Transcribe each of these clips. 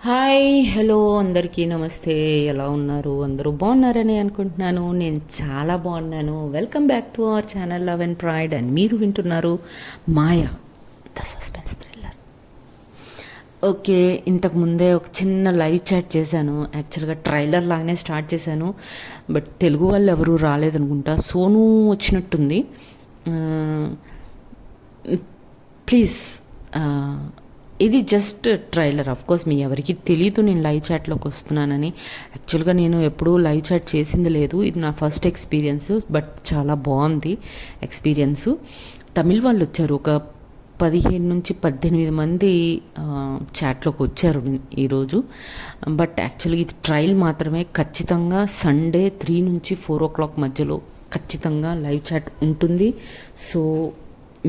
Hi hello అందరికీ నమస్తే. ఎలా ఉన్నారు? అందరూ బాగున్నారని అనుకుంటున్నాను. నేను చాలా బాగున్నాను. Welcome back to our channel love and pride. And మీరు వింటున్నారు మాయా ద సస్పెన్స్ థ్రిల్లర్. ఓకే, ఇంతకుముందే ఒక చిన్న లైవ్ చాట్ చేశాను. యాక్చువల్గా ట్రైలర్ లాగానే స్టార్ట్ చేశాను, బట్ తెలుగు వాళ్ళు ఎవరూ రాలేదనుకుంటా. సోను వచ్చినట్టుంది. ప్లీజ్, ఇది జస్ట్ ట్రైలర్. ఆఫ్ కోర్స్ మీ ఎవరికి తెలియదు నేను లైవ్ చాట్లోకి వస్తున్నానని. యాక్చువల్గా నేను ఎప్పుడూ లైవ్ చాట్ చేసింది లేదు. ఇది నా ఫస్ట్ ఎక్స్పీరియన్స్, బట్ చాలా బాగుంది ఎక్స్పీరియన్సు. తమిళ్ వాళ్ళు వచ్చారు, ఒక 15 నుంచి 18 మంది చాట్లోకి వచ్చారు ఈరోజు. బట్ యాక్చువల్గా ఇది ట్రయల్ మాత్రమే. ఖచ్చితంగా సండే 3 నుంచి 4 o'clock మధ్యలో ఖచ్చితంగా లైవ్ చాట్ ఉంటుంది. సో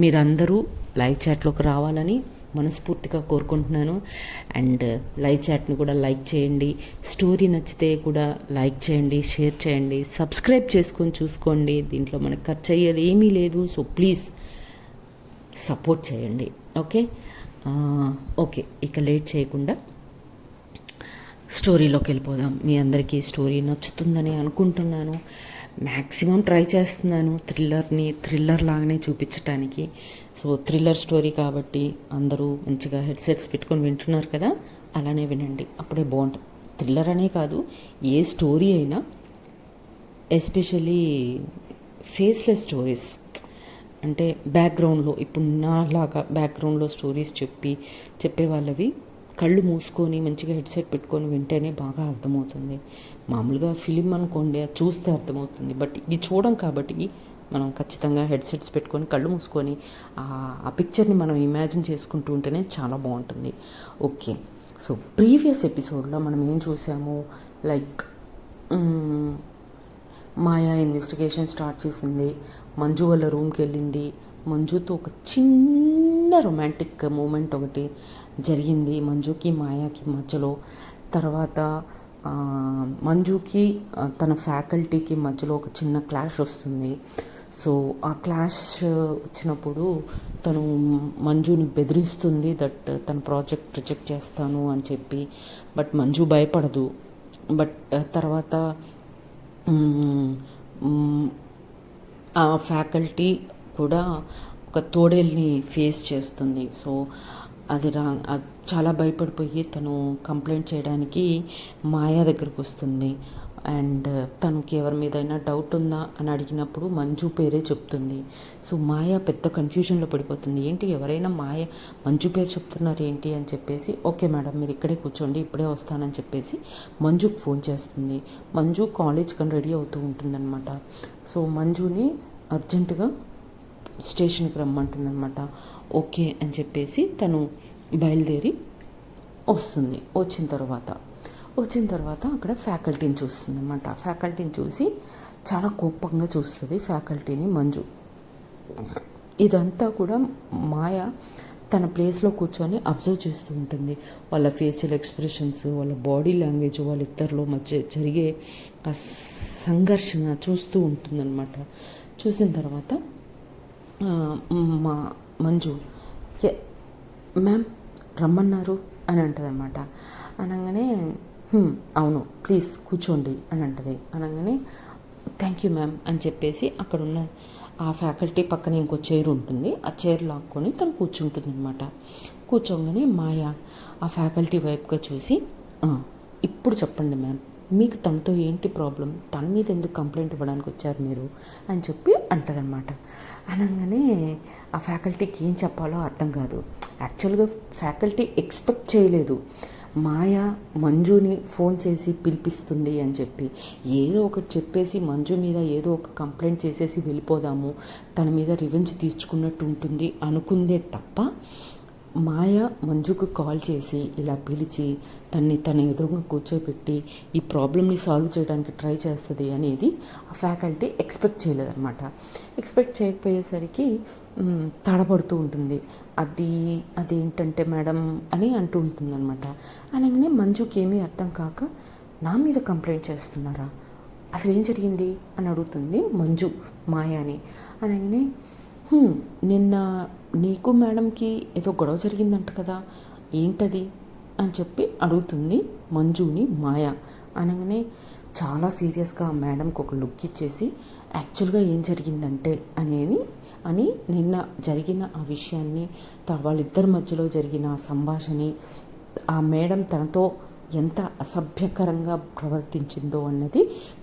మీరందరూ లైవ్ చాట్లోకి రావాలని మనస్ఫూర్తిగా కోరుకుంటున్నాను. అండ్ లైవ్ చాట్ని కూడా లైక్ చేయండి. స్టోరీ నచ్చితే కూడా లైక్ చేయండి, షేర్ చేయండి, సబ్స్క్రైబ్ చేసుకొని చూసుకోండి. దీంట్లో మనకు ఖర్చు అయ్యేది ఏమీ లేదు. సో ప్లీజ్ సపోర్ట్ చేయండి. ఓకే ఓకే, ఇక లేట్ చేయకుండా స్టోరీలోకి వెళ్ళిపోదాం. మీ అందరికీ స్టోరీ నచ్చుతుందని అనుకుంటున్నాను. మ్యాక్సిమం ట్రై చేస్తున్నాను థ్రిల్లర్ లాగానే చూపించటానికి. సో థ్రిల్లర్ స్టోరీ కాబట్టి అందరూ మంచిగా హెడ్సెట్స్ పెట్టుకొని వింటున్నారు కదా, అలానే వినండి, అప్పుడే బాగుంటుంది. థ్రిల్లర్ అనే కాదు, ఏ స్టోరీ అయినా, ఎస్పెషలీ ఫేస్లెస్ స్టోరీస్, అంటే బ్యాక్గ్రౌండ్లో ఇప్పుడు నాలాగా బ్యాక్గ్రౌండ్లో స్టోరీస్ చెప్పే వాళ్ళవి కళ్ళు మూసుకొని మంచిగా హెడ్సెట్ పెట్టుకొని వింటేనే బాగా అర్థమవుతుంది. మామూలుగా ఫిలిం అనుకోండి, అది చూస్తే అర్థమవుతుంది, బట్ ఇది చూడం కాబట్టి మనం ఖచ్చితంగా హెడ్సెట్స్ పెట్టుకొని కళ్ళు మూసుకొని ఆ పిక్చర్ని మనం ఇమాజిన్ చేసుకుంటూ ఉంటేనే చాలా బాగుంటుంది. ఓకే, సో ప్రీవియస్ ఎపిసోడ్లో మనం ఏం చూసాము, లైక్ మాయా ఇన్వెస్టిగేషన్ స్టార్ట్ చేసింది. మంజు వాళ్ళ రూమ్కి వెళ్ళింది. మంజుతో ఒక చిన్న రొమాంటిక్ మూమెంట్ ఒకటి జరిగింది మంజుకి మాయాకి మధ్యలో. తర్వాత మంజుకి తన ఫ్యాకల్టీకి మధ్యలో ఒక చిన్న క్లాష్ వస్తుంది. సో ఆ క్లాష్ వచ్చినప్పుడు తను మంజుని బెదిరిస్తుంది, దట్ తన ప్రాజెక్ట్ రిజెక్ట్ చేస్తాను అని చెప్పి. బట్ మంజు భయపడదు. బట్ తర్వాత ఆ ఫ్యాకల్టీ కూడా ఒక తోడేల్ని ఫేస్ చేస్తుంది. సో అది చాలా భయపడిపోయి తను కంప్లైంట్ చేయడానికి మాయా దగ్గరకు వస్తుంది. అండ్ తనకి ఎవరి మీదైనా డౌట్ ఉందా అని అడిగినప్పుడు మంజు పేరే చెప్తుంది. సో మాయా పెద్ద కన్ఫ్యూజన్లో పడిపోతుంది. ఏంటి ఎవరైనా మంజు పేరు చెప్తున్నారు ఏంటి అని చెప్పేసి, ఓకే మేడం మీరు ఇక్కడే కూర్చోండి, ఇప్పుడే వస్తానని చెప్పేసి మంజుకి ఫోన్ చేస్తుంది. మంజు కాలేజ్ కని రెడీ అవుతూ ఉంటుందన్నమాట. సో మంజుని అర్జెంటుగా స్టేషన్కి రమ్మంటుందన్నమాట. ఓకే అని చెప్పేసి తను బయలుదేరి వస్తుంది. వచ్చిన తర్వాత అక్కడ ఫ్యాకల్టీని చూస్తుంది అన్నమాట. ఫ్యాకల్టీని చూసి చాలా కోపంగా చూస్తుంది ఫ్యాకల్టీని మంజు. ఇదంతా కూడా మాయ తన ప్లేస్లో కూర్చొని అబ్జర్వ్ చేస్తూ ఉంటుంది. వాళ్ళ ఫేషియల్ ఎక్స్ప్రెషన్స్, వాళ్ళ బాడీ లాంగ్వేజ్, వాళ్ళిద్దరిలో మధ్య జరిగే ఆ సంఘర్షణ చూస్తూ ఉంటుందన్నమాట. చూసిన తర్వాత మంజు మ్యామ్ రమ్మన్నారు అని అంటుంది అనమాట. అనగానే అవును ప్లీజ్ కూర్చోండి అని అంటుంది. అనగానే థ్యాంక్ యూ మ్యామ్ అని చెప్పేసి అక్కడున్న ఆ ఫ్యాకల్టీ పక్కన ఇంకో చైర్ ఉంటుంది, ఆ చైర్ లాక్కొని తను కూర్చుంటుంది అనమాట. కూర్చోగానే మాయా ఆ ఫ్యాకల్టీ వైపుగా చూసి ఇప్పుడు చెప్పండి మ్యామ్, మీకు తనతో ఏంటి ప్రాబ్లం, తన మీద ఎందుకు కంప్లైంట్ ఇవ్వడానికి వచ్చారు మీరు అని చెప్పి అంటారనమాట. అనగానే ఆ ఫ్యాకల్టీకి ఏం చెప్పాలో అర్థం కాదు. యాక్చువల్గా ఫ్యాకల్టీ ఎక్స్పెక్ట్ చేయలేదు మాయా మంజుని ఫోన్ చేసి పిలిపిస్తుంది అని చెప్పి. ఏదో ఒకటి చెప్పేసి మంజు మీద ఏదో ఒక కంప్లైంట్ చేసేసి వెళ్ళిపోదాము, తన మీద రివెంజ్ తీర్చుకున్నట్టు ఉంటుంది అనుకుందే తప్ప, మాయ మంజుకు కాల్ చేసి ఇలా పిలిచి తన ఎదురుగా కూర్చోబెట్టి ఈ ప్రాబ్లమ్ని సాల్వ్ చేయడానికి ట్రై చేస్తుంది అనేది ఆ ఫ్యాకల్టీ ఎక్స్పెక్ట్ చేయలేదన్నమాట. ఎక్స్పెక్ట్ చేయకపోయేసరికి తడబడుతూ ఉంటుంది. అదేంటంటే మేడం అని అంటూ ఉంటుంది అనమాట. అనగానే మంజుకి ఏమీ అర్థం కాక, నా మీద కంప్లైంట్ చేస్తున్నారా, అసలు ఏం జరిగింది అని అడుగుతుంది మంజు మాయాని. అనగానే నిన్న నీకు మేడంకి ఏదో గొడవ జరిగిందంట కదా, ఏంటది అని చెప్పి అడుగుతుంది మంజుని మాయ. అనగానే చాలా సీరియస్గా మేడంకి ఒక లుక్ ఇచ్చేసి యాక్చువల్గా ఏం జరిగిందంటే అని నిన్న జరిగిన ఆ విషయాన్ని వాళ్ళిద్దరి మధ్యలో జరిగిన సంభాషణ, ఆ మేడం తనతో ఎంత అసభ్యకరంగా ప్రవర్తించిందో అన్నది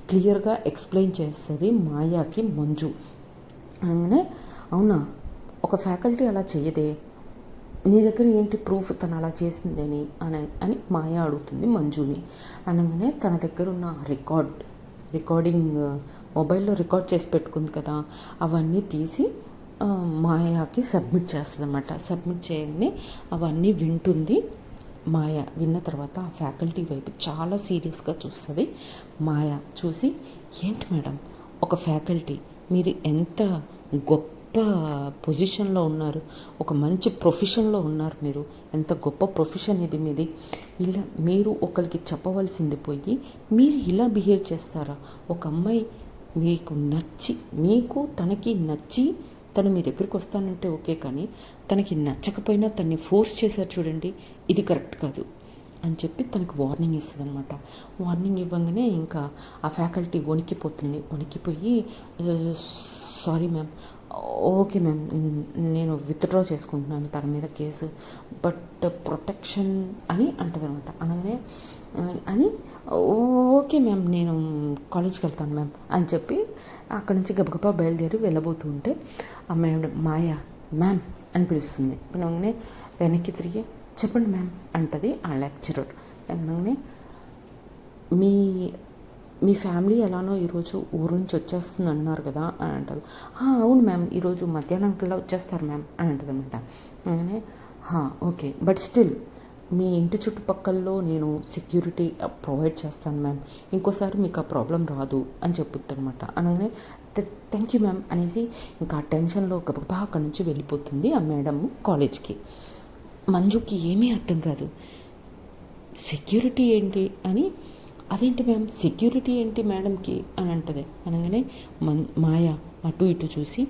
క్లియర్గా ఎక్స్ప్లెయిన్ చేస్తుంది మాయాకి మంజు. అనగానే అవునా, ఒక ఫ్యాకల్టీ అలా చెయ్యదే, నీ దగ్గర ఏంటి ప్రూఫ్ తను అలా చేసిందని అని మాయ అడుగుతుంది మంజుని. అనగానే తన దగ్గర ఉన్న రికార్డింగ్ మొబైల్లో రికార్డ్ చేసి పెట్టుకుంది కదా, అవన్నీ తీసి మాయాకి సబ్మిట్ చేస్తుంది అన్నమాట. సబ్మిట్ చేయగానే అవన్నీ వింటుంది మాయ. విన్న తర్వాత ఆ ఫ్యాకల్టీ వైపు చాలా సీరియస్గా చూస్తుంది మాయ. చూసి ఏంటి మేడం, ఒక ఫ్యాకల్టీ, మీరు ఎంత గొప్ప పొజిషన్లో ఉన్నారు, ఒక మంచి ప్రొఫెషన్లో ఉన్నారు, మీరు ఎంత గొప్ప ప్రొఫెషన్ ఇది మీది, ఇలా మీరు ఒకరికి చెప్పవలసింది పోయి మీరు ఇలా బిహేవ్ చేస్తారా? ఒక అమ్మాయి మీకు తనకి నచ్చి తను మీ దగ్గరికి వస్తానంటే ఓకే, కానీ తనకి నచ్చకపోయినా తనని ఫోర్స్ చేశారు చూడండి, ఇది కరెక్ట్ కాదు అని చెప్పి తనకు వార్నింగ్ ఇస్తుంది అనమాట. వార్నింగ్ ఇవ్వగానే ఇంకా ఆ ఫ్యాకల్టీ వణికిపోయి సారీ మ్యామ్, ఓకే మ్యామ్, నేను విత్డ్రా చేసుకుంటున్నాను తన మీద కేసు, బట్ ప్రొటెక్షన్ అని అంటదనమాట. అనగానే ఓకే మ్యామ్, నేను కాలేజ్కి వెళ్తాను మ్యామ్ అని చెప్పి అక్కడి నుంచి గబగబా బయలుదేరి వెళ్ళబోతూ ఉంటే ఆ మేడం మాయ మ్యామ్ అని పిలుస్తుంది. అనగానే వెనక్కి తిరిగి చెప్పండి మ్యామ్ అంటది ఆ లెక్చరర్. అనగానే మీ ఫ్యామిలీ ఎలానో ఈరోజు ఊరు నుంచి వచ్చేస్తుంది అన్నారు కదా అని అంటారు. అవును మ్యామ్, ఈరోజు మధ్యాహ్నం కల్లా వచ్చేస్తారు మ్యామ్ అని అంటుంది అనమాట. అలానే ఓకే, బట్ స్టిల్ మీ ఇంటి చుట్టుపక్కల్లో నేను సెక్యూరిటీ ప్రొవైడ్ చేస్తాను మ్యామ్, ఇంకోసారి మీకు ఆ ప్రాబ్లం రాదు అని చెప్పుద్ది అనమాట. అనగానే థ్యాంక్ యూ మ్యామ్ అనేసి ఇంకా ఆ టెన్షన్లో గబగబా అక్కడి నుంచి వెళ్ళిపోతుంది ఆ మేడం కాలేజ్కి. మంజుకి ఏమీ అర్థం కాదు, సెక్యూరిటీ ఏంటి అని. అదేంటి మ్యామ్, సెక్యూరిటీ ఏంటి మేడంకి అని అంటది. అనగానే మాయ అటు ఇటు చూసి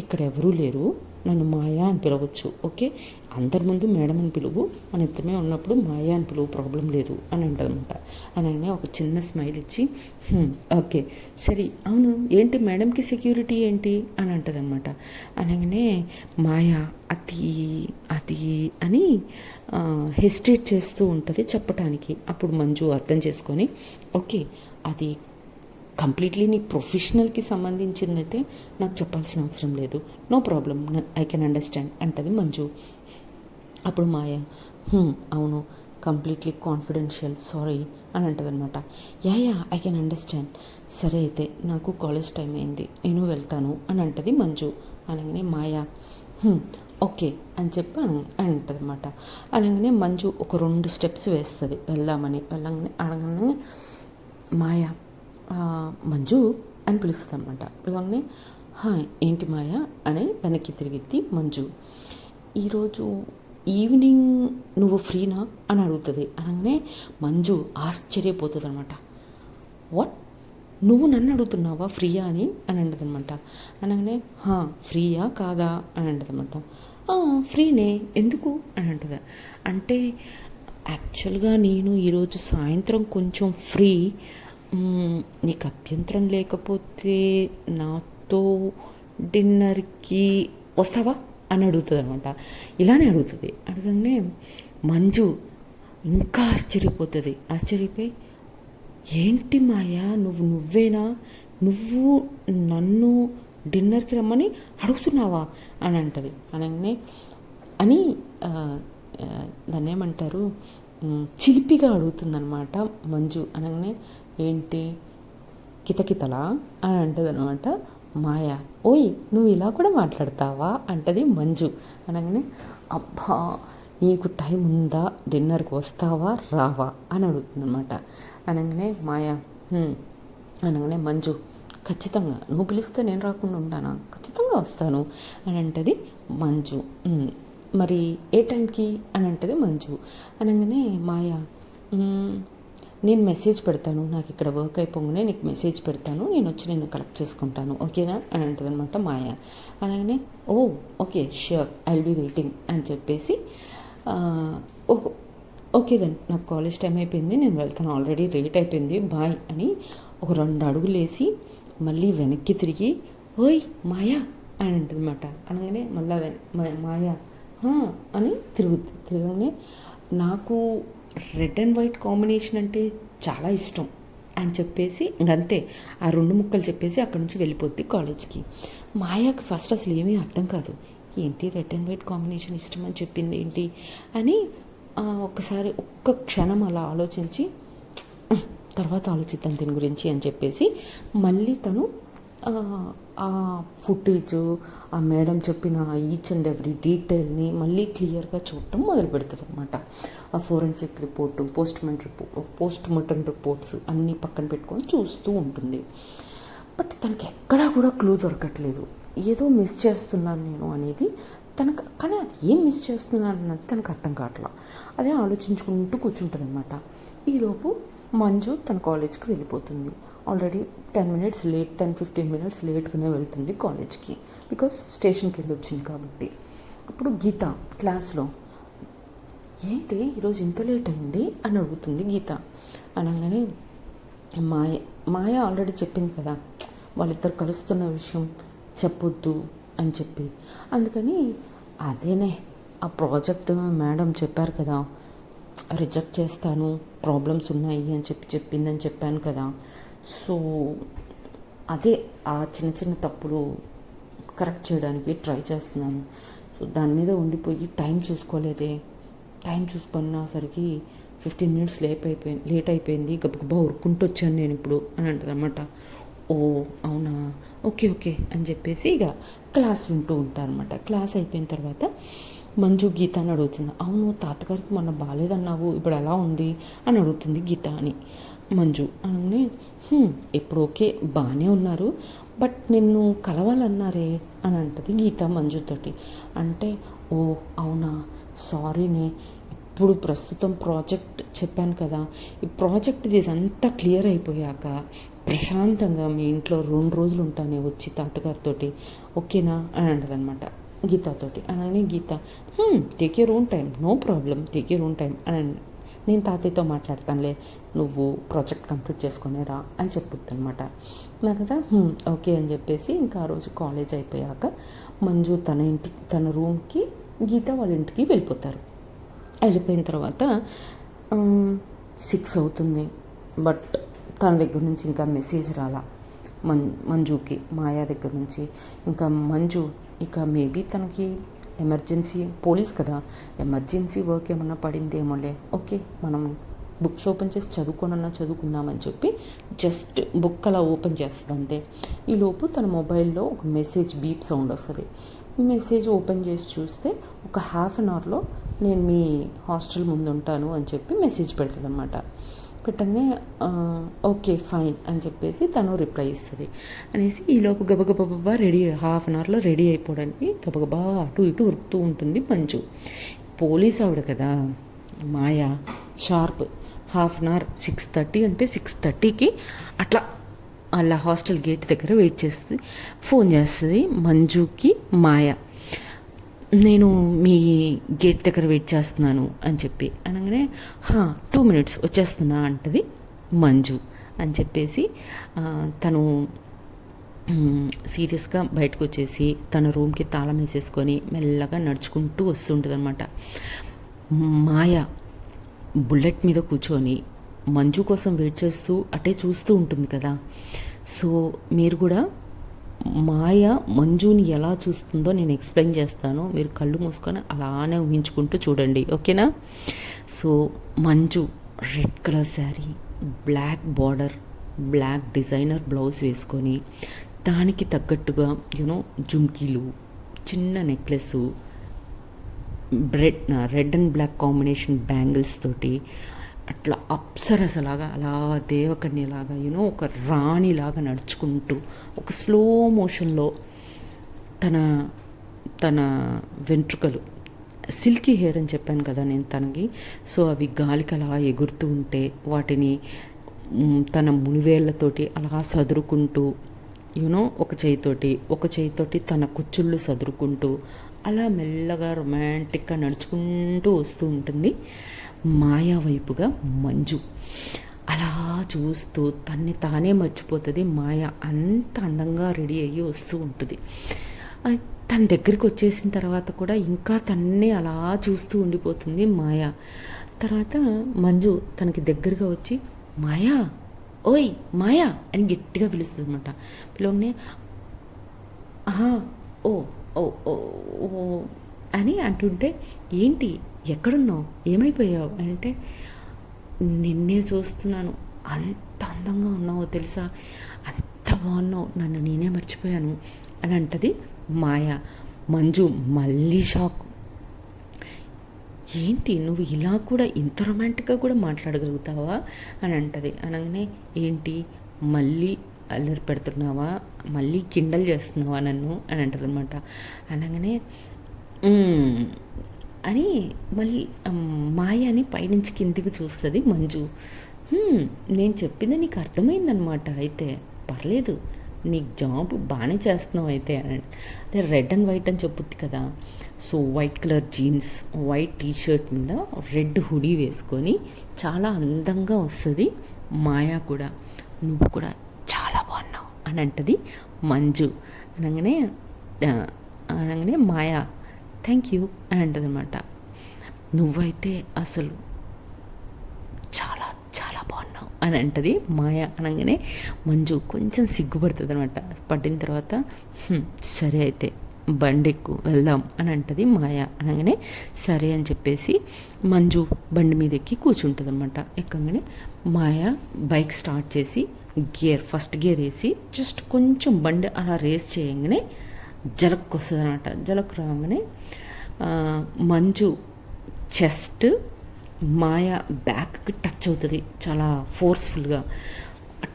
ఇక్కడ ఎవరూ లేరు, నన్ను మాయా అని పిలవచ్చు, ఓకే, అందరి ముందు మేడం అని పిలువు, మన ఇద్దరమే ఉన్నప్పుడు మాయా అని పిలువు, ప్రాబ్లం లేదు అని అంటదనమాట. అనగానే ఒక చిన్న స్మైల్ ఇచ్చి ఓకే సరే, అవును ఏంటి మేడంకి సెక్యూరిటీ ఏంటి అని అంటదనమాట. అనగానే మాయా అది అని హెసిటేట్ చేస్తూ ఉంటుంది చెప్పటానికి. అప్పుడు మంజు అర్థం చేసుకొని ఓకే, అది కంప్లీట్లీ నీ ప్రొఫెషనల్కి సంబంధించిందైతే నాకు చెప్పాల్సిన అవసరం లేదు, no problem, I can understand అంటది మంజు. అప్పుడు మాయ అవును, కంప్లీట్లీ కాన్ఫిడెన్షియల్, సారీ అని అంటది అనమాట. యా ఐ కెన్ అండర్స్టాండ్, సరే అయితే నాకు కాలేజ్ టైం అయింది, నేను వెళ్తాను అని అంటది మంజు. అనగానే మాయ ఓకే అని చెప్పి అంటది అనమాట. అనగానే మంజు ఒక 2 స్టెప్స్ వేస్తుంది వెళ్ళగానే అనగానే మాయ మంజు అని పిలుస్తుంది అనమాట. పిలవగానే ఏంటి మాయ అని వెనక్కి తిరిగిద్ది మంజు. ఈరోజు ఈవినింగ్ నువ్వు ఫ్రీనా అని అడుగుతుంది. అనగానే మంజు ఆశ్చర్యపోతుంది అనమాట. వాట్, నువ్వు నన్ను అడుగుతున్నావా ఫ్రీయా అని అంటది అనమాట. అనగానే ఫ్రీయా కాదా అని అంటది అనమాట. ఫ్రీనే, ఎందుకు అని అంటది. అంటే యాక్చువల్గా నేను ఈరోజు సాయంత్రం కొంచెం ఫ్రీ, నీకు అభ్యంతరం లేకపోతే నాతో డిన్నర్కి వస్తావా అని అడుగుతుంది అనమాట. ఇలానే అడుగుతుంది. అడగగానే మంజు ఇంకా ఆశ్చర్యపోయి ఏంటి మాయా, నువ్వేనా, నువ్వు నన్ను డిన్నర్కి రమ్మని అడుగుతున్నావా అని అంటది. అనగానే దాన్ని ఏమంటారు, చిలిపిగా అడుగుతుందనమాట మంజు. అనగానే ఏంటి కితకితలా అని అంటది అనమాట మాయ. ఓయ్ నువ్వు ఇలా కూడా మాట్లాడతావా అంటది మంజు. అనగానే అబ్బా నీకు టైం ఉందా, డిన్నర్కి వస్తావా రావా అని అడుగుతుంది అనమాట. అనగానే మాయ అనగానే మంజు ఖచ్చితంగా నువ్వు పిలిస్తే నేను రాకుండా ఉంటానా, ఖచ్చితంగా వస్తాను అని అంటది మంజు. మరి ఏ టైంకి అని అంటది మంజు. అనగానే మాయ నేను మెసేజ్ పెడతాను, నాకు ఇక్కడ వర్క్ అయిపోగానే నీకు మెసేజ్ పెడతాను, నేను వచ్చి నేను కలెక్ట్ చేసుకుంటాను, ఓకేనా అని అంటది అనమాట మాయ. అనగానే okay sure, I will be waiting అని చెప్పేసి ఓకే దెన్ నాకు కాలేజ్ టైం అయిపోయింది, నేను వెళ్తాను, ఆల్రెడీ లేట్ అయిపోయింది, బాయ్ అని ఒక 2 అడుగులు వేసి మళ్ళీ వెనక్కి తిరిగి ఓయ్ మాయా అని అంటుందన్నమాట. అనగానే మళ్ళీ మాయా అని తిరగగానే నాకు రెడ్ అండ్ వైట్ కాంబినేషన్ అంటే చాలా ఇష్టం అని చెప్పేసి ఇంకంతే ఆ 2 ముక్కలు చెప్పేసి అక్కడి నుంచి వెళ్ళిపోద్ది కాలేజ్కి. మాయాకి ఫస్ట్ అసలు ఏమీ అర్థం కాదు, ఏంటి రెడ్ అండ్ వైట్ కాంబినేషన్ ఇష్టం అని చెప్పింది ఏంటి అని ఒక్కసారి ఒక్క క్షణం అలా ఆలోచించి తర్వాత ఆలోచిద్దాం దీని గురించి అని చెప్పేసి మళ్ళీ తను ఆ ఫుటేజ్, ఆ మేడం చెప్పిన ఈచ్ అండ్ ఎవ్రీ డీటెయిల్ని మళ్ళీ క్లియర్గా చూడటం మొదలు పెడుతుంది అనమాట. ఆ forensic report, post mortem reports అన్నీ పక్కన పెట్టుకొని చూస్తూ ఉంటుంది. బట్ తనకి ఎక్కడా కూడా క్లూ దొరకట్లేదు, ఏదో మిస్ చేస్తున్నాను నేను అనేది తనకు. కానీ అది ఏం మిస్ చేస్తున్నాను అన్నది తనకు అర్థం కావట్లా. అదే ఆలోచించుకుంటూ కూర్చుంటుంది అనమాట. ఈలోపు మంజు తన కాలేజ్కి వెళ్ళిపోతుంది. ఆల్రెడీ 10-15 మినిట్స్ లేట్గానే వెళ్తుంది కాలేజ్కి, బికాస్ స్టేషన్కి వెళ్ళి వచ్చింది కాబట్టి. అప్పుడు గీత క్లాస్లో ఏంటి ఈరోజు ఇంత లేట్ అయింది అని అడుగుతుంది గీత. అనగానే మాయ ఆల్రెడీ చెప్పింది కదా వాళ్ళిద్దరు కలుస్తున్న విషయం చెప్పొద్దు అని చెప్పి, అందుకని అదేనే ఆ ప్రాజెక్ట్ మేడం చెప్పారు కదా రిజెక్ట్ చేస్తాను, ప్రాబ్లమ్స్ ఉన్నాయి అని చెప్పిందని చెప్పాను కదా, సో అదే ఆ చిన్న చిన్న తప్పులు కరెక్ట్ చేయడానికి ట్రై చేస్తున్నాను. సో దాని మీద ఉండిపోయి టైం చూసుకునేసరికి 15 మినిట్స్ లేట్ అయిపోయింది, గబగబా ఉరుక్కుంటూ వచ్చాను నేను ఇప్పుడు అని అంటుంది అన్నమాట. ఓ అవునా, ఓకే అని చెప్పేసి ఇక క్లాస్ వింటూ ఉంటారనమాట. క్లాస్ అయిపోయిన తర్వాత మంజు గీత అని అడుగుతుంది. అవును తాతగారికి మొన్న బాగాలేదన్నావు, ఇప్పుడు ఎలా ఉంది అని అడుగుతుంది గీత అని. మంజు అనగానే ఇప్పుడు ఓకే బాగానే ఉన్నారు, బట్ నిన్ను కలవాలన్నారే అని అంటది గీత మంజుతోటి. అంటే ఓ అవునా, సారీనే, ఇప్పుడు ప్రస్తుతం ప్రాజెక్ట్ చెప్పాను కదా, ఈ ప్రాజెక్ట్ ఇదంతా క్లియర్ అయిపోయాక ప్రశాంతంగా మీ ఇంట్లో 2 రోజులు ఉంటానే వచ్చి తాతగారితోటి, ఓకేనా అని అంటదనమాట గీతతోటి. అనగానే Geeta take your own time, no problem, take your own time అని, నేను తాతయ్యతో మాట్లాడతానులే, నువ్వు ప్రాజెక్ట్ కంప్లీట్ చేసుకునే రా అని చెప్పుద్ది అనమాట. నా కదా ఓకే అని చెప్పేసి ఇంకా ఆ రోజు కాలేజ్ అయిపోయాక మంజు తన రూమ్కి, గీత వాళ్ళ ఇంటికి వెళ్ళిపోతారు. వెళ్ళిపోయిన తర్వాత 6 అవుతుంది, బట్ తన దగ్గర నుంచి ఇంకా మెసేజ్ రాలా మంజుకి, మాయా దగ్గర నుంచి. ఇంకా మంజు ఇక మేబీ తనకి ఎమర్జెన్సీ, పోలీస్ కదా, ఎమర్జెన్సీ వర్క్ ఏమన్నా పడిందేమోలే, ఓకే మనం బుక్స్ ఓపెన్ చేసి చదువుకుందామని చెప్పి జస్ట్ బుక్ అలా ఓపెన్ చేస్తుంది అంతే. ఈలోపు తన మొబైల్లో ఒక మెసేజ్ బీప్ సౌండ్ వస్తుంది. మెసేజ్ ఓపెన్ చేసి చూస్తే ఒక 1/2 అవర్లో నేను మీ హాస్టల్ ముందు ఉంటాను అని చెప్పి మెసేజ్ పెడుతుంది అనమాట. పెట్టగానే ఓకే ఫైన్ అని చెప్పేసి తను రిప్లై ఇస్తుంది. అనేసి ఈలోపు గబగబా రెడీ 1/2 అవర్లో రెడీ అయిపోవడానికి గబగబా అటు ఇటు ఉరుకుతూ ఉంటుంది మంజు. పోలీస్ ఆవిడ కదా మాయా, షార్ప్ 1/2 అవర్, 6:30 అంటే 6:30కి అట్లా అలా హాస్టల్ గేట్ దగ్గర వెయిట్ చేస్తుంది. ఫోన్ చేస్తుంది మంజుకి మాయ, నేను మీ గేట్ దగ్గర వెయిట్ చేస్తున్నాను అని చెప్పి. అనగానే 2 మినిట్స్ వచ్చేస్తున్నా అంటది మంజు అని చెప్పేసి తను సీరియస్గా బయటకు వచ్చేసి తన రూమ్కి తాళం వేసేసుకొని మెల్లగా నడుచుకుంటూ వస్తుంటుంది అనమాట. మాయ బుల్లెట్ మీద కూర్చొని మంజు కోసం వెయిట్ చేస్తూ అటే చూస్తూ ఉంటుంది కదా. సో మీరు కూడా మాయ మంజుని ఎలా చూస్తుందో నేను ఎక్స్ప్లెయిన్ చేస్తాను, మీరు కళ్ళు మూసుకొని అలానే ఊహించుకుంటూ చూడండి, ఓకేనా. So Manju red colour sari, black border, black designer blouse వేసుకొని దానికి తగ్గట్టుగా జుమ్కీలు, చిన్న necklace, red and black combination bangles తోటి అట్లా అప్సరసలాగా అలా దేవకన్యలాగా ఒక రాణిలాగా నడుచుకుంటూ ఒక స్లో మోషన్లో తన వెంట్రుకలు, సిల్కీ హెయిర్ అని చెప్పాను కదా నేను తనకి, సో అవి గాలికి అలా ఎగురుతూ ఉంటే వాటిని తన మునివేళ్లతోటి అలా సదురుకుంటూ ఒక చేయితోటి తన కుచ్చుళ్ళు సదురుకుంటూ అలా మెల్లగా రొమాంటిక్గా నడుచుకుంటూ వస్తూ ఉంటుంది. మాయా వైపుగా మంజు అలా చూస్తూ తన్ని తానే మర్చిపోతుంది. మాయ అంత అందంగా రెడీ అయ్యి వస్తూ ఉంటుంది. తన దగ్గరికి వచ్చేసిన తర్వాత కూడా ఇంకా తన్నే అలా చూస్తూ ఉండిపోతుంది మాయ. తర్వాత మంజు తనకి దగ్గరగా వచ్చి మాయా, ఓయ్ మాయా అని గట్టిగా పిలుస్తుంది అనమాట. పిలవగానే ఓ ఓ ఓ ఓ అని అంటుంటే, ఏంటి ఎక్కడున్నావు, ఏమైపోయావు అంటే, నిన్నే చూస్తున్నాను, అంత అందంగా ఉన్నావో తెలుసా, అంత బాగున్నావు, నన్ను నేనే మర్చిపోయాను అని అంటది మాయ. మంజు మళ్ళీ షాక్. ఏంటి నువ్వు ఇలా కూడా ఇంత రొమాంటిక్గా కూడా మాట్లాడగలుగుతావా అని అంటది. అనగానే ఏంటి మళ్ళీ అల్లరి పెడుతున్నావా, మళ్ళీ కిండల్ చేస్తున్నావా నన్ను అని అంటది అనమాట. అనగానే అని మళ్ళీ మాయ అని పైనుంచి కిందికి చూస్తుంది మంజు. నేను చెప్పింది నీకు అర్థమైందనమాట, అయితే పర్లేదు, నీకు జాబ్ బాగానే చేస్తున్నావు అయితే అదే రెడ్ అండ్ వైట్ అని చెప్పుద్ది కదా. So white colour jeans, white T-shirt మీద రెడ్ హుడీ వేసుకొని చాలా అందంగా వస్తుంది మాయా కూడా. నువ్వు కూడా చాలా బాగున్నావు అని అంటది మంజు. అనగానే మాయా థ్యాంక్ యూ అని అంటది అనమాట. నువ్వైతే అసలు చాలా చాలా బాగున్నావు అని అంటది మాయ. అనగానే మంజు కొంచెం సిగ్గుపడుతుంది అనమాట. పడిన తర్వాత సరే అయితే బండెక్కు వెళ్దాం అని అంటది మాయ. అనగానే సరే అని చెప్పేసి మంజు బండి మీద ఎక్కి కూర్చుంటుంది అనమాట. ఎక్కగానే మాయ బైక్ స్టార్ట్ చేసి ఫస్ట్ గేర్ వేసి జస్ట్ కొంచెం బండి అలా రేస్ చేయగానే జలక్ వస్తుంది అనమాట. జలక్ రాగానే మంజు చెస్ట్ మాయ బ్యాక్కి టచ్ అవుతుంది చాలా ఫోర్స్ఫుల్గా.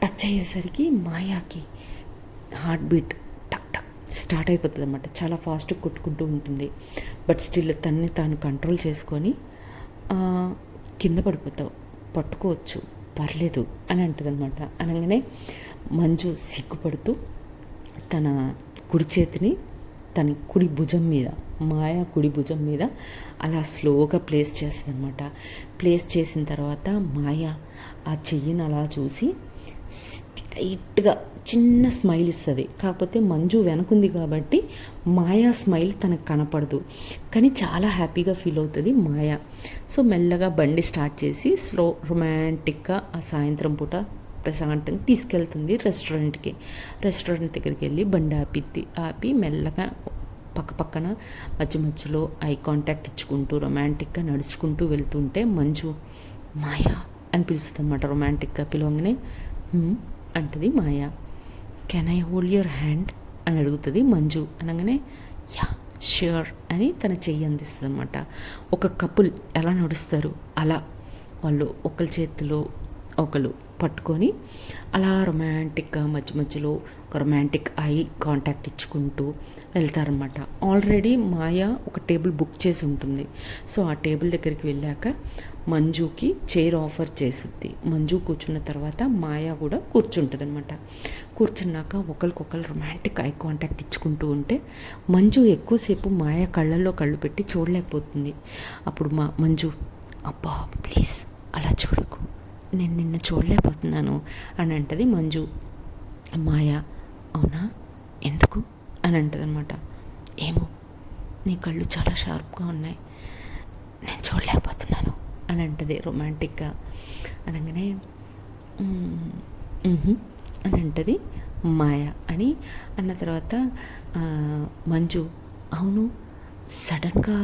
టచ్ అయ్యేసరికి మాయాకి హార్ట్ బీట్ టక్ టక్ స్టార్ట్ అయిపోతుంది అన్నమాట. చాలా ఫాస్ట్గా కొట్టుకుంటూ ఉంటుంది. బట్ స్టిల్ తన్ని తాను కంట్రోల్ చేసుకొని కింద పడిపోతావు, పట్టుకోవచ్చు, పర్లేదు అని అంటుంది అనమాట. అనగానే మంజు సిగ్గుపడుతూ తన కుడి చేతిని తన కుడి భుజం మీద, మాయా కుడి భుజం మీద అలా స్లోగా ప్లేస్ చేస్తుంది అనమాట. ప్లేస్ చేసిన తర్వాత మాయ ఆ చెయ్యిని అలా చూసి లైట్గా చిన్న స్మైల్ ఇస్తుంది. కాకపోతే మంజు వెనకుంది కాబట్టి మాయా స్మైల్ తనకు కనపడదు, కానీ చాలా హ్యాపీగా ఫీల్ అవుతుంది మాయ. సో మెల్లగా బండి స్టార్ట్ చేసి స్లో రొమాంటిక్గా ఆ సాయంత్రం పూట ప్రశాంతంగా తీసుకెళ్తుంది రెస్టారెంట్కి. రెస్టారెంట్ దగ్గరికి వెళ్ళి బండి ఆపి మెల్లగా పక్కన మధ్య మధ్యలో ఐ కాంటాక్ట్ ఇచ్చుకుంటూ రొమాంటిక్గా నడుచుకుంటూ వెళ్తుంటే మంజు మాయా అని పిలుస్తుంది అన్నమాట. రొమాంటిక్గా పిలవగానే అంటది Maya. Can I hold your hand అని అడుగుతుంది మంజు. అనగానే యా ష్యూర్ అని తన చెయ్యి అందిస్తుంది అనమాట. ఒక కపుల్ ఎలా నడుస్తారు అలా వాళ్ళు ఒకరి చేతిలో ఒకరు పట్టుకొని అలా రొమాంటిక్గా మధ్య మధ్యలో ఒక రొమాంటిక్ ఐ కాంటాక్ట్ ఇచ్చుకుంటూ వెళ్తారనమాట. ఆల్రెడీ మాయ ఒక టేబుల్ బుక్ చేసి ఉంటుంది. సో ఆ టేబుల్ దగ్గరికి వెళ్ళాక మంజుకి చైర్ ఆఫర్ చేస్తుంది. మంజు కూర్చున్న తర్వాత మాయ కూడా కూర్చుంటుంది అనమాట. కూర్చున్నాక ఒకరికొకరు రొమాంటిక్ ఐ కాంటాక్ట్ ఇచ్చుకుంటూ ఉంటే మంజు ఎక్కువసేపు మాయ కళ్ళల్లో కళ్ళు పెట్టి చూడలేకపోతుంది. అప్పుడు మంజు అబ్బా ప్లీజ్ అలా చూడకు, నేను నిన్ను చూడలేకపోతున్నాను అని అంటది మంజు. మాయ అవునా ఎందుకు అని అంటది అనమాట. ఏమో నీ కళ్ళు చాలా షార్ప్గా ఉన్నాయి, నేను చూడలేకపోతున్నాను అని అంటది రొమాంటిక్గా. అనగానే అని అంటది మాయ. అని అన్న తర్వాత మంజు అవును సడన్గా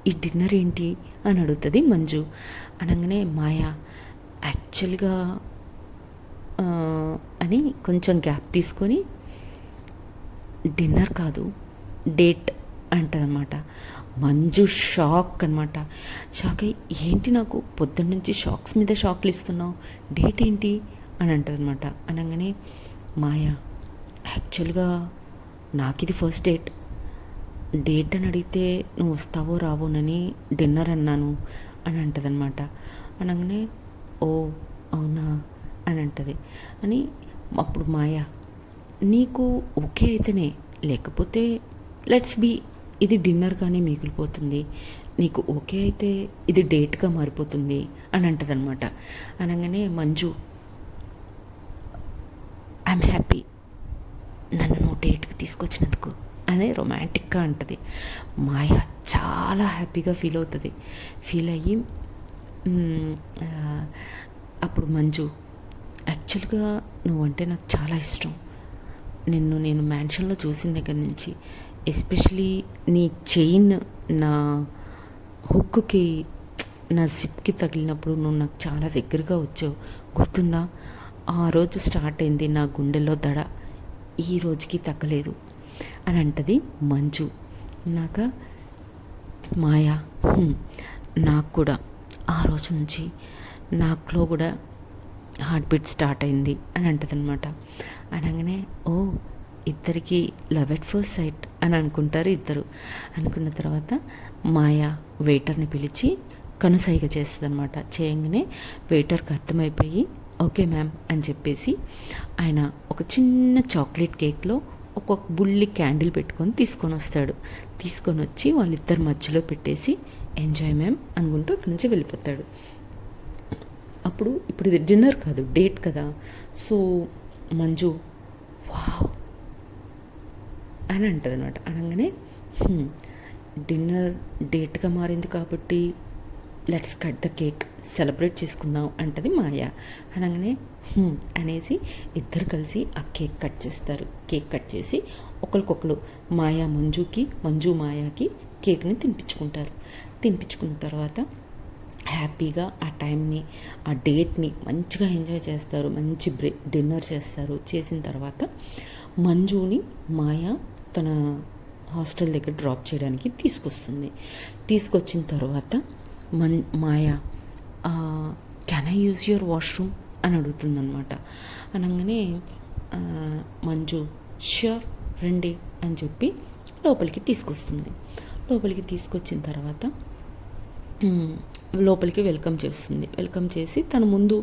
ఈ డిన్నర్ ఏంటి అని అడుగుతుంది మంజు. అనగానే మాయ యాక్చువల్గా అని కొంచెం గ్యాప్ తీసుకొని డిన్నర్ కాదు డేట్ అంటదన్నమాట. మంజు షాక్ అనమాట. షాక్ అయ్యి ఏంటి నాకు పొద్దున్న నుంచి షాక్స్ మీద షాక్లు ఇస్తున్నావు, డేట్ ఏంటి అని అంటదన్నమాట. అనగానే మాయా యాక్చువల్గా నాకు ఇది ఫస్ట్ డేట్ అని అడిగితే నువ్వు వస్తావో రావోనని డిన్నర్ అన్నాను అని అంటదన్నమాట. అనగానే ఓ అవునా అని అంటది. అని అప్పుడు మాయా నీకు ఓకే అయితేనే, లేకపోతే లెట్స్ బీ ఇది డిన్నర్గానే మిగిలిపోతుంది, నీకు ఓకే అయితే ఇది డేట్గా మారిపోతుంది అని అంటదనమాట. అనగానే మంజు ఐఎమ్ హ్యాపీ నన్ను నువ్వు డేట్కి తీసుకొచ్చినందుకు అని రొమాంటిక్గా అంటది. మాయ చాలా హ్యాపీగా ఫీల్ అవుతుంది. ఫీల్ అయ్యి అప్పుడు మంజు యాక్చువల్గా నువ్వంటే నాకు చాలా ఇష్టం. నేను మ్యాన్షన్లో చూసిన దగ్గర నుంచి ఎస్పెషలీ నీ చైన్ నా హుక్కి నా జిప్కి తగిలినప్పుడు నువ్వు నాకు చాలా దగ్గరగా వచ్చావు, గుర్తుందా? ఆ రోజు స్టార్ట్ అయింది నా గుండెల్లో దడ, ఈ రోజుకి తగ్గలేదు అని అంటది మంజు. నాక మాయా నాకు కూడా ఆ రోజు నుంచి నాకులో కూడా హార్ట్ బీట్ స్టార్ట్ అయింది అని అంటదనమాట. అనగానే ఓ ఇద్దరికి లవ్ ఎట్ ఫస్ట్ సైట్ అని అనుకుంటారు ఇద్దరు. అనుకున్న తర్వాత మాయా వెయిటర్ని పిలిచి కనుసైగ చేస్తుంది అనమాట. చేయగానే వెయిటర్కి అర్థమైపోయి ఓకే మ్యామ్ అని చెప్పేసి ఆయన ఒక చిన్న చాక్లెట్ కేక్లో ఒక బుల్లి క్యాండిల్ పెట్టుకొని తీసుకొని వస్తాడు. తీసుకొని వచ్చి వాళ్ళిద్దరి మధ్యలో పెట్టేసి ఎంజాయ్ మ్యామ్ అనుకుంటూ అక్కడి నుంచి వెళ్ళిపోతాడు. ఇప్పుడు ఇది డిన్నర్ కాదు, డేట్ కదా. సో మంజు వావ్ అని అంటది అనమాట. అనగానే డిన్నర్ డేట్గా మారింది కాబట్టి let's cut the cake, celebrate చేసుకుందాం అంటది మాయ. అనగానే అనేసి ఇద్దరు కలిసి ఆ కేక్ కట్ చేస్తారు. కేక్ కట్ చేసి ఒకరికొకరు మాయా మంజుకి, మంజు మాయాకి కేక్ని తినిపించుకుంటారు. తినిపించుకున్న తర్వాత హ్యాపీగా ఆ టైంని, ఆ డేట్ని మంచిగా ఎంజాయ్ చేస్తారు. మంచి డిన్నర్ చేస్తారు. చేసిన తర్వాత మంజుని మాయా తన హాస్టల్ దగ్గర డ్రాప్ చేయడానికి తీసుకొస్తుంది. తీసుకొచ్చిన తర్వాత Maya can I use your washroom అని అడుగుతుందనమాట. అనగానే మంజు ష్యూర్ రండి అని చెప్పి లోపలికి తీసుకొస్తుంది. లోపలికి తీసుకొచ్చిన తర్వాత లోపలికి వెల్కమ్ చేస్తుంది. వెల్కమ్ చేసి తన ముందు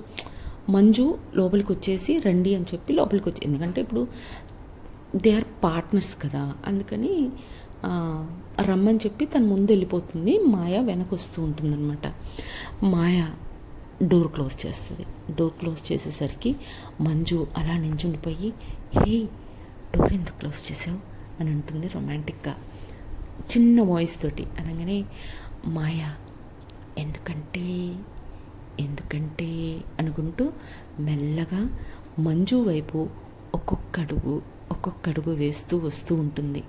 మంజు లోపలికి వచ్చేసి రండి అని చెప్పి లోపలికి వచ్చి, ఎందుకంటే ఇప్పుడు దే ఆర్ పార్ట్నర్స్ కదా, అందుకని రమ్మని చెప్పి తన ముందు వెళ్ళిపోతుంది. మాయ వెనక వస్తూ ఉంటుందన్నమాట. మాయ డోర్ క్లోజ్ చేస్తుంది. డోర్ క్లోజ్ చేసేసరికి మంజు అలా నించుండిపోయి హే డోర్ ఎందుకు క్లోజ్ చేసావు అని అంటుంది రొమాంటిక్గా చిన్న వాయిస్ తోటి. అనగానే మాయ ఎందుకంటే అనుకుంటూ మెల్లగా మంజు వైపు ఒక్కొక్క అడుగు వేస్తూ వస్తూ ఉంటుంది.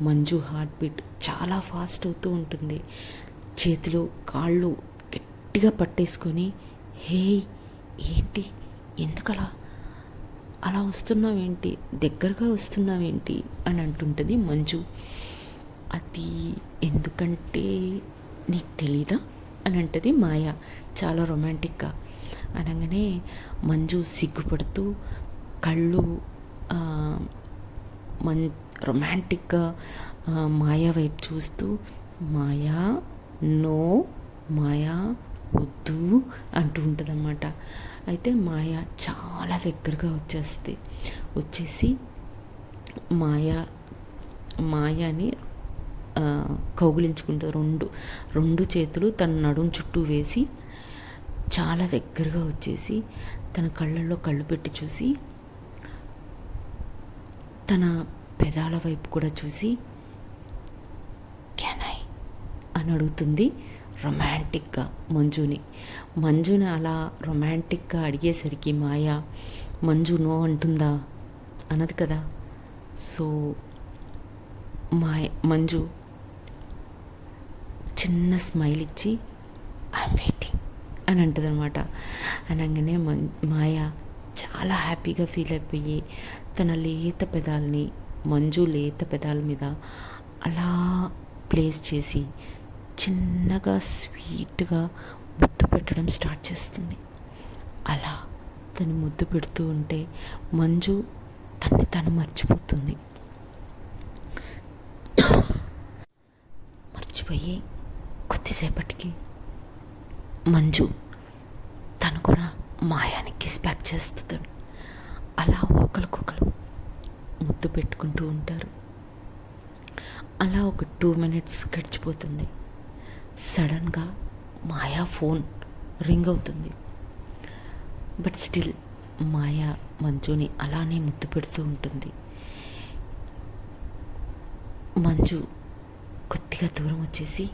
మంజు హార్ట్ బీట్ చాలా ఫాస్ట్ అవుతూ ఉంటుంది. చేతులు కాళ్ళు గట్టిగా పట్టేసుకొని హే ఏంటి ఎందుకలా అలా వస్తున్నావేంటి, దగ్గరగా వస్తున్నావేంటి అని అంటుంటుంది మంజు. అది ఎందుకంటే నీకు తెలీదా అని అంటది మాయ చాలా రొమాంటిక్గా. అనగానే మంజు సిగ్గుపడుతూ కళ్ళు రొమాంటిక్గా మాయా వైపు చూస్తూ మాయా నో మాయా వద్దు అంటూ ఉంటుందన్నమాట. అయితే మాయ చాలా దగ్గరగా వచ్చేసి మాయాని కౌగిలించుకుంటుంది. రెండు చేతులు తన నడుం చుట్టూ వేసి చాలా దగ్గరగా వచ్చేసి తన కళ్ళల్లో కళ్ళు పెట్టి చూసి తన పెదాల వైపు కూడా చూసి కెన్ ఐ అని అడుగుతుంది రొమాంటిక్గా మంజుని అలా రొమాంటిక్గా అడిగేసరికి మాయా మంజు నో అంటుందా అన్నది కదా. సో మంజు చిన్న స్మైల్ ఇచ్చి ఐఎమ్ వెయిటింగ్ అని అంటుంది అనమాట. అనగానే మాయా చాలా హ్యాపీగా ఫీల్ అయిపోయి తన మంజు లేత పెదాల మీద అలా ప్లేస్ చేసి చిన్నగా స్వీట్గా ముద్దు పెట్టడం స్టార్ట్ చేస్తుంది. అలా తను ముద్దు పెడుతూ ఉంటే మంజు తను మర్చిపోతుంది. మర్చిపోయి కొద్దిసేపటికి మంజు తను కూడా మాయాని కిస్ బ్యాక్ చేస్తుంది. అలా ఒకరికొకరు ముద్దు పెట్టుకుంటూ ఉంటారు. అలా ఒక 2 minutes గడిచిపోతుంది. సడన్గా మాయా ఫోన్ రింగ్ అవుతుంది. బట్ స్టిల్ మాయా మంజుని అలానే ముద్దు పెడుతూ ఉంటుంది. మంజు కొద్దిగా దూరం వచ్చేసి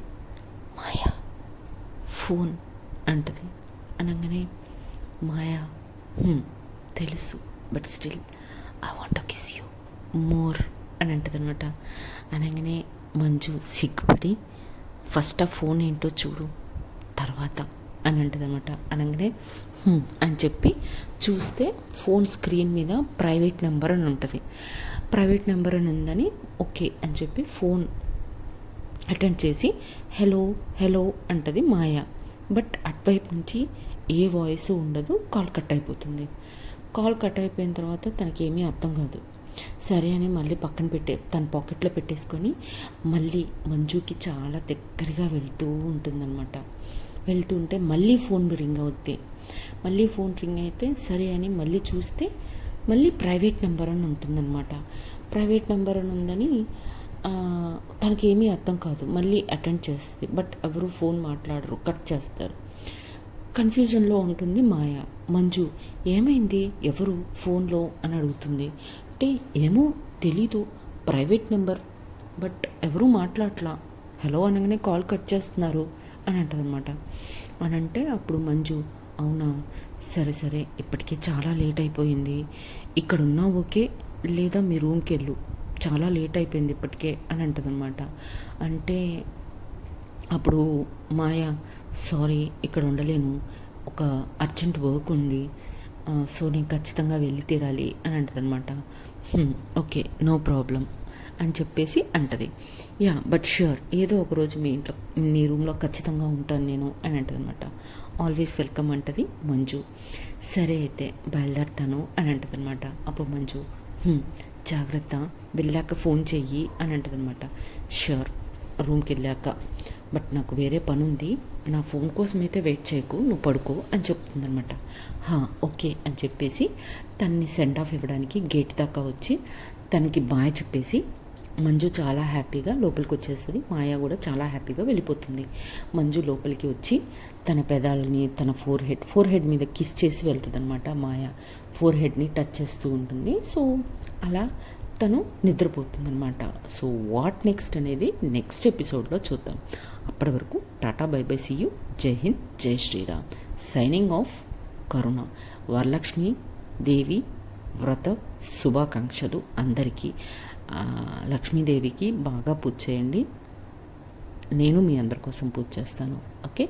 మాయా ఫోన్ అంటది. అనగానే మాయా తెలుసు, but still I want to kiss you more అని అంటది అనమాట. అనగానే మంజు సిగ్గుపడి ఫస్ట్ ఆ ఫోన్ ఏంటో చూడు తర్వాత అని అంటది అనమాట. అనగానే అని చెప్పి చూస్తే ఫోన్ స్క్రీన్ మీద ప్రైవేట్ నెంబర్ అని ఉంటుంది. ప్రైవేట్ నెంబర్ అని ఉందని ఓకే అని చెప్పి ఫోన్ అటెండ్ చేసి హలో హలో అంటది మాయా. బట్ అటువైపు నుంచి ఏ వాయిస్ ఉండదు, కాల్ కట్ అయిపోతుంది. కాల్ కట్ అయిపోయిన తర్వాత తనకేమీ అర్థం కాదు. సరే అని మళ్ళీ పక్కన తన పాకెట్లో పెట్టేసుకొని మళ్ళీ మంజుకి చాలా దగ్గరగా వెళ్తూ ఉంటుందన్నమాట. వెళ్తుంటే మళ్ళీ ఫోన్ రింగ్ అవుద్ది. మళ్ళీ ఫోన్ రింగ్ అయితే సరే అని మళ్ళీ చూస్తే మళ్ళీ ప్రైవేట్ నెంబర్ అని ఉంటుందన్నమాట. ప్రైవేట్ నెంబర్ అని ఉందని తనకేమీ అర్థం కాదు. మళ్ళీ అటెండ్ చేస్తుంది. బట్ ఎవరు ఫోన్ మాట్లాడరు, కట్ చేస్తారు. కన్ఫ్యూజన్లో ఉంటుంది మాయా. మంజు ఏమైంది, ఎవరు ఫోన్లో అని అడుగుతుంది. అంటే ఏమో తెలీదు, ప్రైవేట్ నెంబర్, బట్ ఎవరు మాట్లాడట్లా, హలో అనగానే కాల్ కట్ చేస్తున్నారు అని అంటదన్నమాట. అని అంటే అప్పుడు మంజు అవునా సరే సరే ఇప్పటికే చాలా లేట్ అయిపోయింది, ఇక్కడ ఉన్నా ఓకే లేదా మీ రూమ్కి వెళ్ళు, చాలా లేట్ అయిపోయింది ఇప్పటికే అని అంటదన్నమాట. అంటే అప్పుడు మాయా సారీ ఇక్కడ ఉండలేను, ఒక అర్జెంట్ వర్క్ ఉంది, సో నేను ఖచ్చితంగా వెళ్ళి తీరాలి అని అంటదన్నమాట. ఓకే నో ప్రాబ్లం అని చెప్పేసి అంటది. యా బట్ ష్యూర్ ఏదో ఒకరోజు మీ రూమ్లో ఖచ్చితంగా ఉంటాను నేను అని అంటదన్నమాట. ఆల్వేస్ వెల్కమ్ అంటది మంజు. సరే అయితే బయలుదేరుతాను అని అంటదన్నమాట. అప్పుడు మంజు జాగ్రత్త, వెళ్ళాక ఫోన్ చెయ్యి అని అంటదన్నమాట. ష్యూర్ రూమ్కి వెళ్ళాక, బట్ నాకు వేరే పని ఉంది, నా ఫోన్ కోసం అయితే వెయిట్ చేయకు, నువ్వు పడుకో అని చెప్తుందనమాట. ఓకే అని చెప్పేసి తన్ని సెండ్ ఆఫ్ ఇవ్వడానికి గేట్ దాకా వచ్చి తనకి బాయ్ చెప్పేసి మంజు చాలా హ్యాపీగా లోపలికి వచ్చేస్తుంది. మాయా కూడా చాలా హ్యాపీగా వెళ్ళిపోతుంది. మంజు లోపలికి వచ్చి తన పెదాలని తన ఫోర్ హెడ్ మీద కిస్ చేసి వెళ్తుంది అనమాట. మాయా ఫోర్ హెడ్ని టచ్ చేస్తూ ఉంటుంది. సో అలా తను నిద్రపోతుందనమాట. సో వాట్ నెక్స్ట్ అనేది నెక్స్ట్ ఎపిసోడ్లో చూద్దాం. అప్పటి వరకు ta-ta bye bye, see you, జై హింద్, జై శ్రీరామ్. Signing off Karuna. వరలక్ష్మి దేవి వ్రత శుభాకాంక్షలు అందరికీ. లక్ష్మీదేవికి బాగా పూజ చేయండి. నేను మీ అందరి కోసం పూజ చేస్తాను. Okay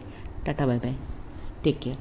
Tata bye by, take care.